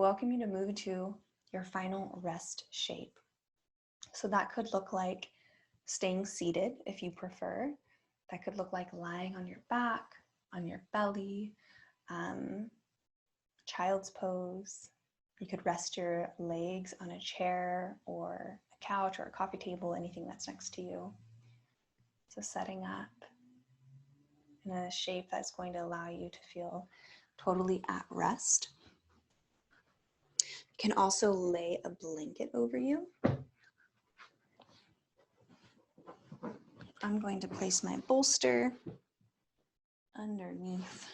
welcome you to move to your final rest shape. So that could look like staying seated if you prefer. That could look like lying on your back, on your belly, child's pose. You could rest your legs on a chair or a couch or a coffee table, anything that's next to you. So setting up in a shape that's going to allow you to feel totally at rest. You can also lay a blanket over you. I'm going to place my bolster underneath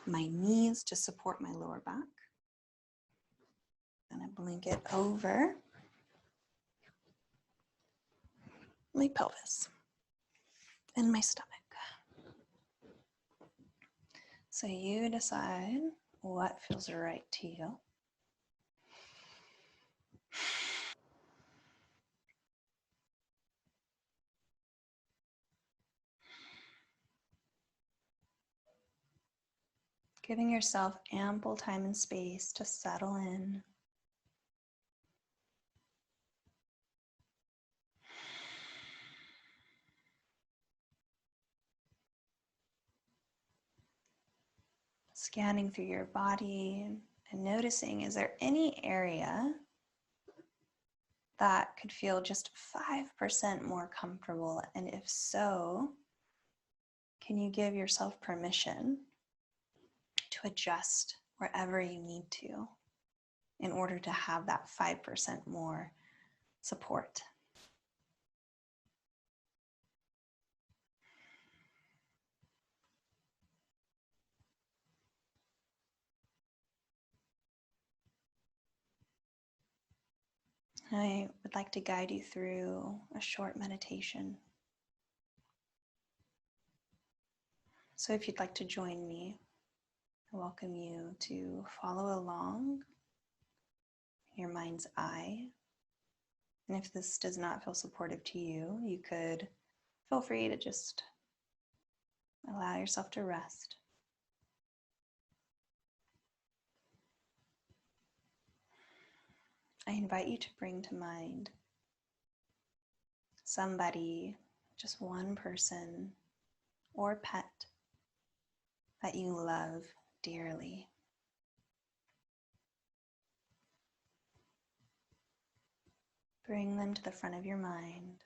my knees to support my lower back. And a blanket over my pelvis and my stomach. So you decide what feels right to you. Giving yourself ample time and space to settle in. Scanning through your body and noticing, is there any area that could feel just 5% more comfortable? And if so, can you give yourself permission to adjust wherever you need to in order to have that 5% more support? I would like to guide you through a short meditation. So if you'd like to join me, I welcome you to follow along in your mind's eye. And if this does not feel supportive to you, you could feel free to just allow yourself to rest. I invite you to bring to mind somebody, just one person or pet that you love dearly. Bring them to the front of your mind.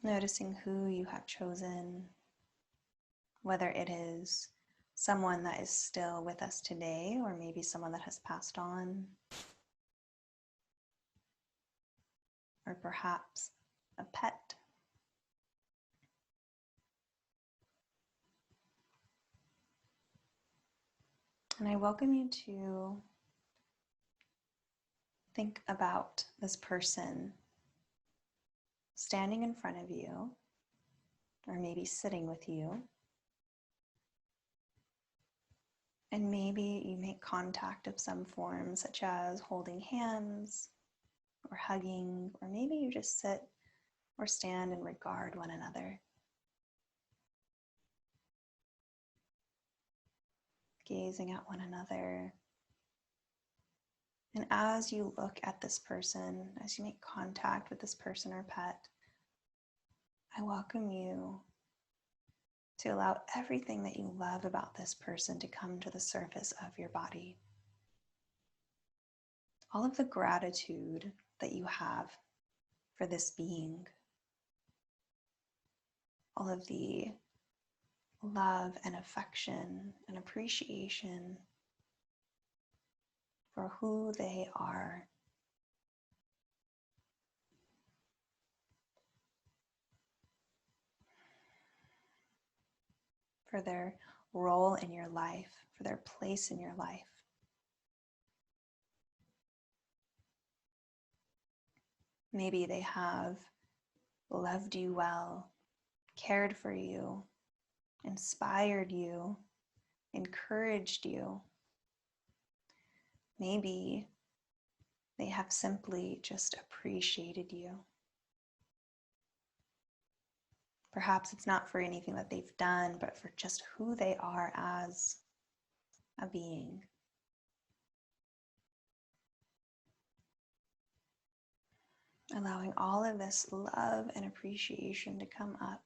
Noticing who you have chosen, whether it is someone that is still with us today or maybe someone that has passed on, or perhaps a pet. And I welcome you to think about this person standing in front of you, or maybe sitting with you. And maybe you make contact of some form, such as holding hands or hugging, or maybe you just sit or stand and regard one another. Gazing at one another. And as you look at this person, as you make contact with this person or pet, I welcome you to allow everything that you love about this person to come to the surface of your body. All of the gratitude that you have for this being, all of the love and affection and appreciation for who they are. For their role in your life, for their place in your life. Maybe they have loved you well, cared for you, inspired you, encouraged you. Maybe they have simply just appreciated you. Perhaps it's not for anything that they've done, but for just who they are as a being. Allowing all of this love and appreciation to come up.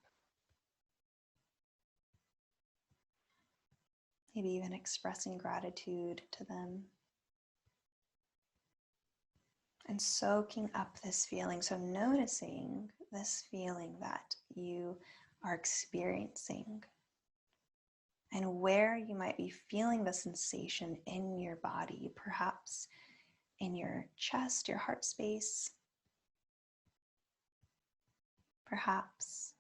Maybe even expressing gratitude to them. And soaking up this feeling. So noticing this feeling that you are experiencing. And where you might be feeling the sensation in your body. Perhaps in your chest, your heart space. Perhaps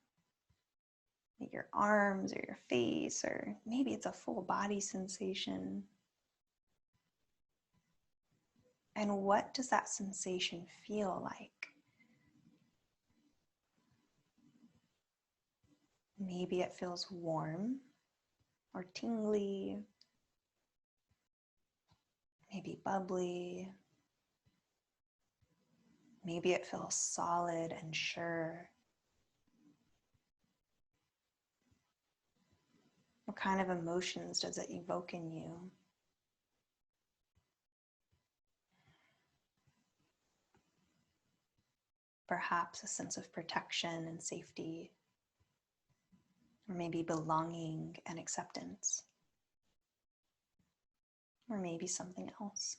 your arms or your face, or maybe it's a full body sensation. And what does that sensation feel like? Maybe it feels warm or tingly, maybe bubbly. Maybe it feels solid and sure. What kind of emotions does it evoke in you? Perhaps a sense of protection and safety, or maybe belonging and acceptance, or maybe something else.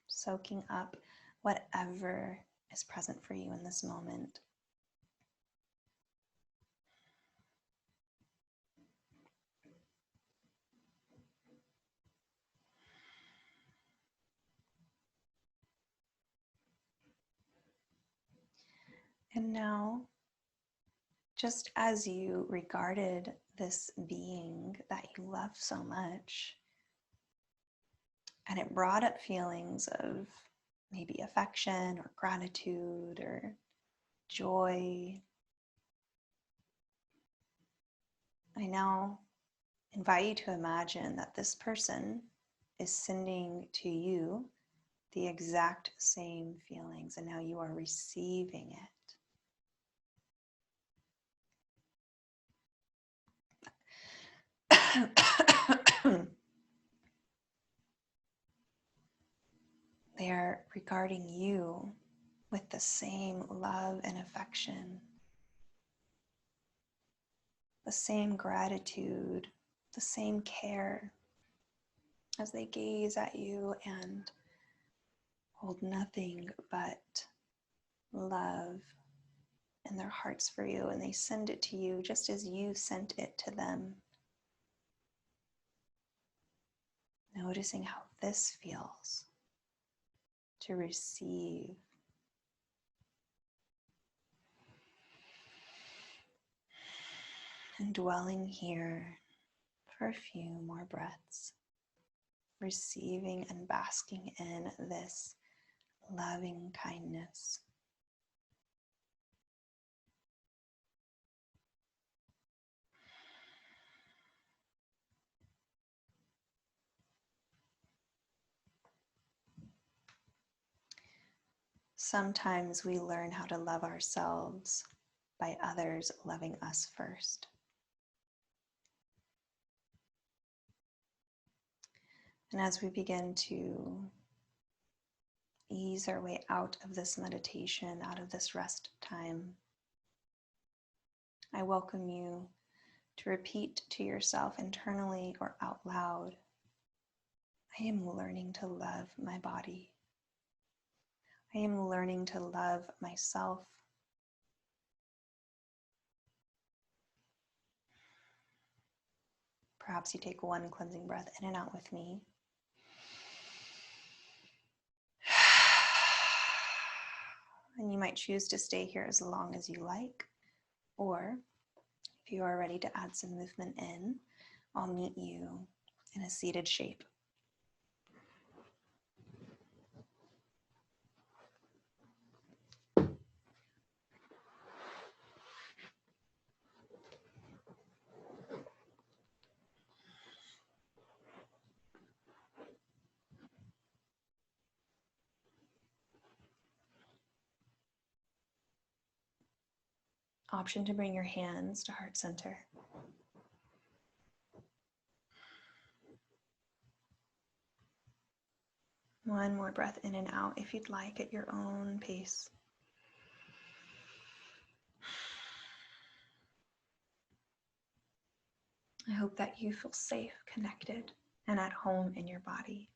Soaking up whatever is present for you in this moment. And now, just as you regarded this being that you love so much, and it brought up feelings of maybe affection or gratitude or joy, I now invite you to imagine that this person is sending to you the exact same feelings, and now you are receiving it. They are regarding you with the same love and affection, the same gratitude, the same care as they gaze at you and hold nothing but love in their hearts for you, and they send it to you just as you sent it to them. Noticing how this feels to receive. And dwelling here for a few more breaths, receiving and basking in this loving kindness. Sometimes we learn how to love ourselves by others loving us first. And as we begin to ease our way out of this meditation, out of this rest time, I welcome you to repeat to yourself internally or out loud, I am learning to love my body. I am learning to love myself. Perhaps you take one cleansing breath in and out with me. And you might choose to stay here as long as you like, or if you are ready to add some movement in, I'll meet you in a seated shape. option to bring your hands to heart center. One more breath in and out if you'd like at your own pace. I hope that you feel safe, connected, and at home in your body.